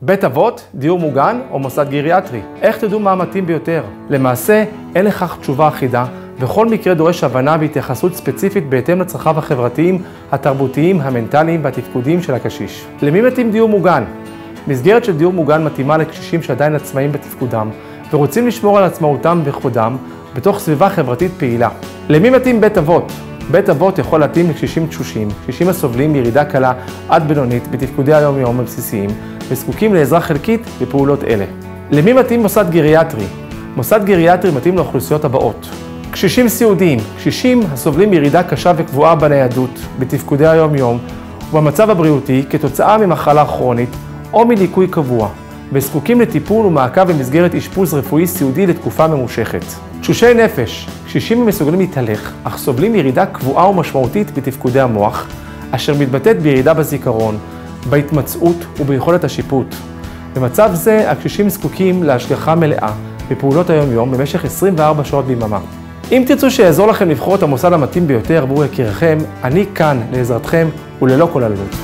בית אבות, דיור מוגן או מוסד גריאטרי? איך תדעו מה המתאים ביותר? למעשה, אין לכך תשובה אחידה, וכל מקרה דורש הבנה והתייחסות ספציפית בהתאם לצרכיו החברתיים, התרבותיים, המנטליים והתפקודיים של הקשיש. למי מתאים דיור מוגן? מסגרת של דיור מוגן מתאימה לקשישים שעדיין עצמאים בתפקודם, ורוצים לשמור על עצמאותם וכבודם בתוך סביבה חברתית פעילה. למי מתאים בית אבות? בית אבות יכול להתאים לקשישים תשושים, קשישים הסובלים מירידה קלה עד בינונית בתפקודי היום-יום הבסיסיים, וזקוקים לעזרה חלקית בפעולות אלה. למי מתאים מוסד גריאטרי? מוסד גריאטרי מתאים לאוכלוסיות הבאות. קשישים סיעודיים, קשישים הסובלים מירידה קשה וקבועה בניידות, בתפקודי היום-יום, ובמצב הבריאותי כתוצאה ממחלה כרונית או מליקוי קבוע, וזקוקים לטיפול ומעקב במסגרת אשפוז רפואי סיעודי לתקופה ממושכת. תשושי נפש, קשישים המסוגלים להתהלך, אך סובלים מירידה קבועה ומשמעותית בתפקודי המוח, אשר מתבטאת בירידה בזיכרון, בהתמצאות וביכולת השיפוט. במצב זה, הקשישים זקוקים להשגחה מלאה בפעולות היום-יום במשך 24 שעות ביממה. אם תרצו שיעזור לכם לבחור את המוסד המתאים ביותר עבור יקיריכם, אני כאן לעזרתכם וללא כל עלות.